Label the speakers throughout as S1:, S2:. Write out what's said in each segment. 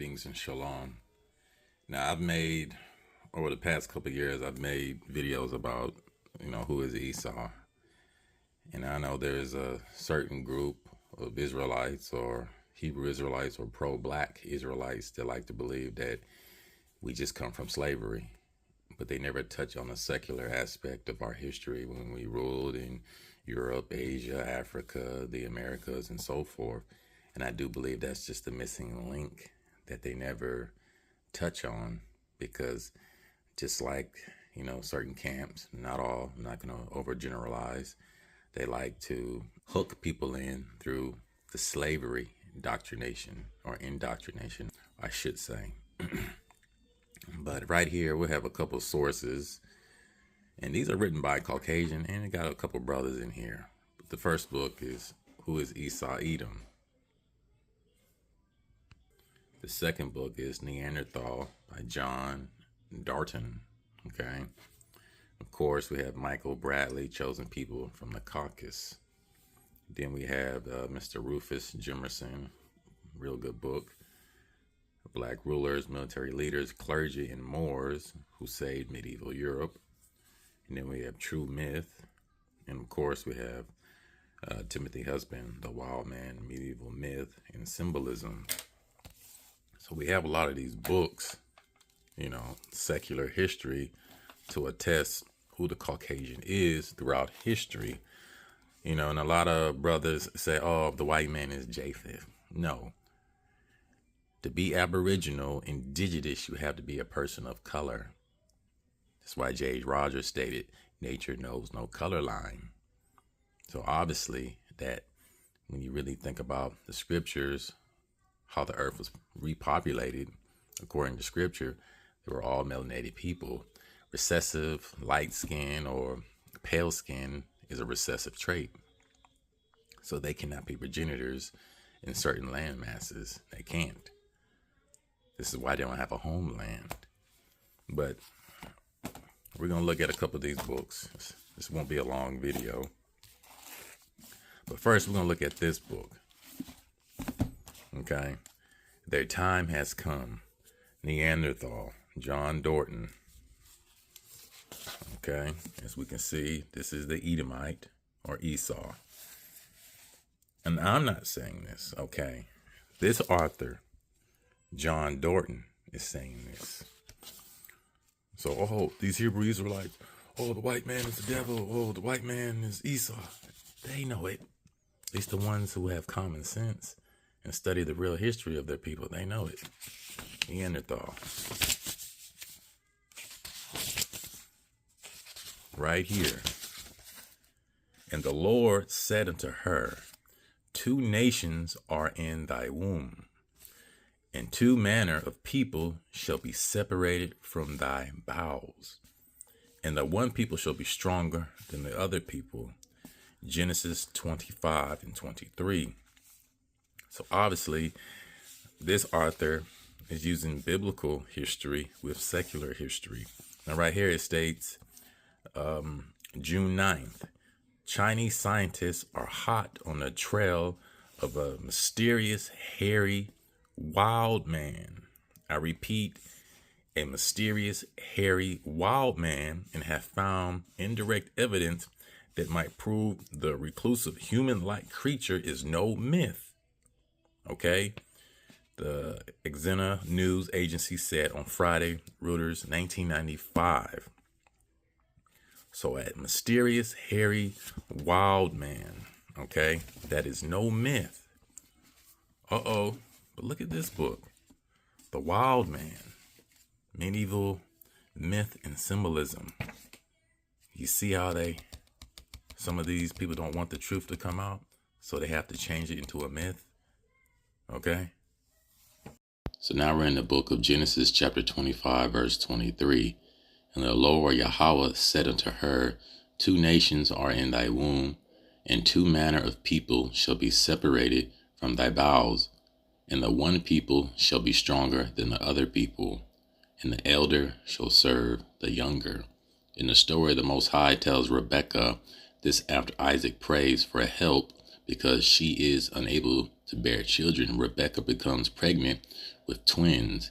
S1: Beings and Shalom. Now, over the past couple of years, I've made videos about, who is Esau. And I know there's a certain group of Israelites or Hebrew Israelites or pro-black Israelites that like to believe that we just come from slavery, but they never touch on the secular aspect of our history when we ruled in Europe, Asia, Africa, the Americas, and so forth. And I do believe that's just the missing link that they never touch on, because just like, certain camps, not all, I'm not going to overgeneralize, they like to hook people in through the slavery indoctrination, I should say. But right here, we'll have a couple of sources, and these are written by Caucasian, and it got a couple brothers in here. But the first book is Who is Esau Edom? The second book is Neanderthal by John Darton. Okay. Of course, we have Michael Bradley, Chosen People from the Caucasus. Then we have Mr. Rufus Jimerson, real good book. Black Rulers, Military Leaders, Clergy, and Moors Who Saved Medieval Europe. And then we have True Myth. And of course, we have Timothy Husband, The Wildman, Medieval Myth and Symbolism. So we have a lot of these books, secular history, to attest who the Caucasian is throughout history. And a lot of brothers say, oh, the white man is Japheth. No. To be aboriginal, indigenous, you have to be a person of color. That's why J.H. Rogers stated, nature knows no color line. So obviously that when you really think about the scriptures, how the earth was repopulated, according to scripture, they were all melanated people. Recessive, light skin, or pale skin is a recessive trait. So they cannot be progenitors in certain land masses. They can't. This is why they don't have a homeland. But we're going to look at a couple of these books. This won't be a long video. But first, we're going to look at this book. Okay. Their Time Has Come. Neanderthal. John Darton. Okay. As we can see, this is the Edomite or Esau. And I'm not saying this. Okay. This author, John Darton, is saying this. So, oh, these Hebrew Israelites, oh, the white man is the devil. Oh, the white man is Esau. They know it. At least the ones who have common sense and study the real history of their people, they know it. Neanderthal. Right here. And the Lord said unto her, 2 nations are in thy womb, and 2 manner of people shall be separated from thy bowels. And the one people shall be stronger than the other people. Genesis 25 and 23. So obviously, this author is using biblical history with secular history. Now right here it states, June 9th, Chinese scientists are hot on the trail of a mysterious, hairy, wild man. I repeat, a mysterious, hairy, wild man, and have found indirect evidence that might prove the reclusive human-like creature is no myth. Okay, the Exena News Agency said on Friday, Reuters, 1995. So a mysterious, hairy, wild man, okay, that is no myth. Uh-oh, but look at this book, The Wild Man, Medieval Myth and Symbolism. You see how some of these people don't want the truth to come out, so they have to change it into a myth. Okay. So now we're in the book of Genesis chapter 25, verse 23. And the Lord Yahweh said unto her, 2 nations are in thy womb, and 2 manner of people shall be separated from thy bowels. And the one people shall be stronger than the other people, and the elder shall serve the younger. In the story, the Most High tells Rebekah this after Isaac prays for help because she is unable to bear children, Rebekah becomes pregnant with twins,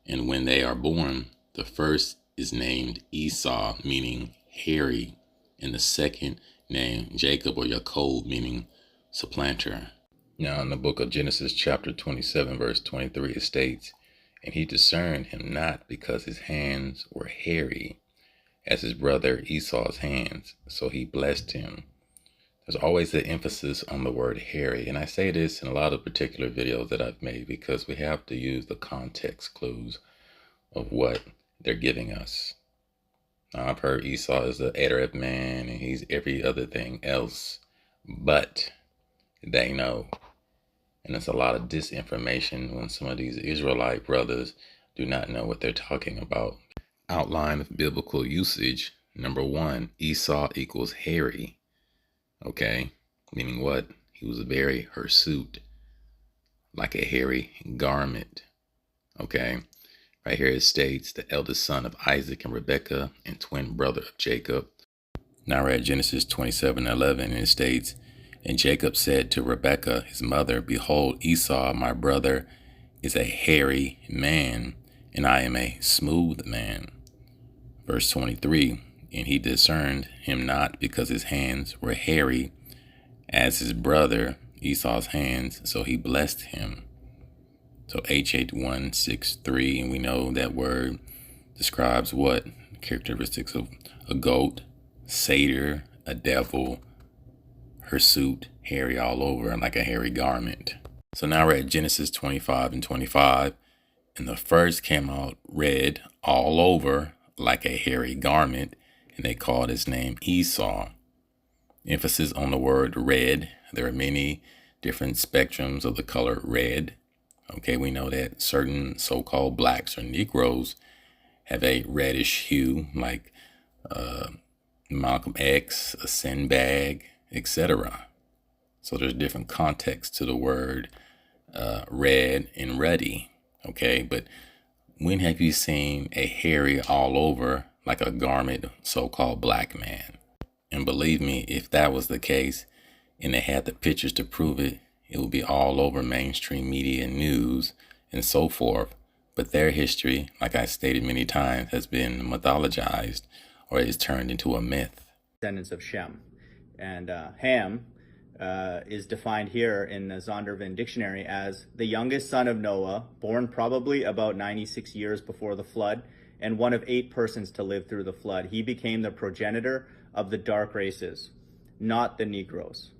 S1: and when they are born, the first is named Esau, meaning hairy, and the second named Jacob or Yaakov, meaning supplanter. Now in the book of Genesis chapter 27 verse 23 it states, "And he discerned him not because his hands were hairy as his brother Esau's hands, so he blessed him." There's always the emphasis on the word hairy, and I say this in a lot of particular videos that I've made because we have to use the context clues of what they're giving us. Now, I've heard Esau is the Edomitic man and he's every other thing else, but they know. And it's a lot of disinformation when some of these Israelite brothers do not know what they're talking about. Outline of biblical usage. Number 1, Esau equals hairy. Okay, meaning what? He was very hirsute, like a hairy garment. Okay, right here it states the eldest son of Isaac and Rebekah and twin brother of Jacob. Now we're at Genesis 27:11, and it states, "And Jacob said to Rebekah his mother, Behold, Esau my brother is a hairy man, and I am a smooth man." Verse 23, "And he discerned him not because his hands were hairy as his brother Esau's hands, so he blessed him." So H8163, and we know that word describes what? Characteristics of a goat, satyr, a devil, hirsute, hairy all over, like a hairy garment. So now we're at Genesis 25:25, "And the first came out red all over like a hairy garment, and they called his name Esau." Emphasis on the word red. There are many different spectrums of the color red. Okay, we know that certain so-called blacks or Negroes have a reddish hue, like Malcolm X, a Sinbad, etc. So there's different contexts to the word red and ruddy. Okay, but when have you seen a hairy all over like a garment so-called black man? And believe me, if that was the case and they had the pictures to prove it, it would be all over mainstream media and news and so forth. But their history, like I stated many times, has been mythologized or is turned into a myth.
S2: Descendants of Shem. And Ham is defined here in the Zondervan dictionary as the youngest son of Noah, born probably about 96 years before the flood, and one of 8 persons to live through the flood. He became the progenitor of the dark races, not the Negroes,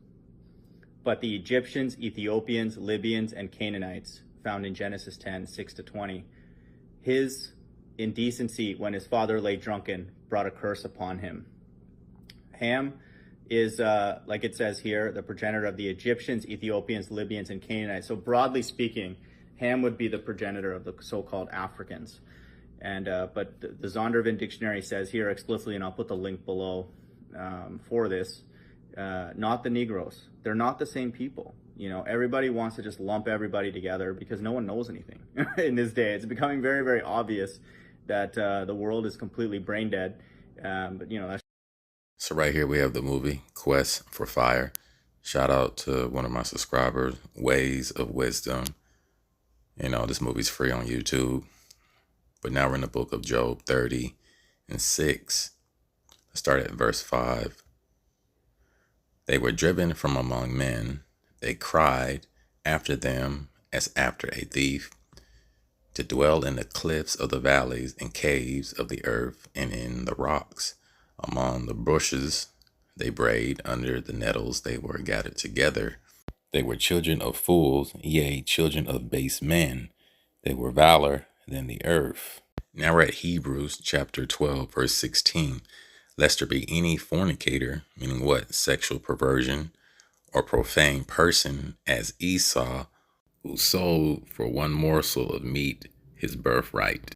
S2: but the Egyptians, Ethiopians, Libyans, and Canaanites, found in Genesis 10:6-20. His indecency when his father lay drunken brought a curse upon him. Ham is, like it says here, the progenitor of the Egyptians, Ethiopians, Libyans, and Canaanites. So broadly speaking, Ham would be the progenitor of the so-called Africans. And but the Zondervan dictionary says here explicitly, and I'll put the link below for this, not the Negroes. They're not the same people. You know, everybody wants to just lump everybody together because no one knows anything in this day. It's becoming very, very obvious that the world is completely brain dead. But you know, that's.
S1: So right here we have the movie Quest for Fire. Shout out to one of my subscribers, Ways of Wisdom. You know, this movie's free on YouTube. But now we're in the book of Job 30:6. Let's start at verse 5. "They were driven from among men. They cried after them as after a thief, to dwell in the cliffs of the valleys and caves of the earth and in the rocks. Among the bushes they brayed, under the nettles they were gathered together. They were children of fools, yea, children of base men. They were valor than the earth." Now we're at Hebrews chapter 12, verse 16. "Lest there be any fornicator," meaning what? Sexual perversion, "or profane person as Esau, who sold for one morsel of meat his birthright."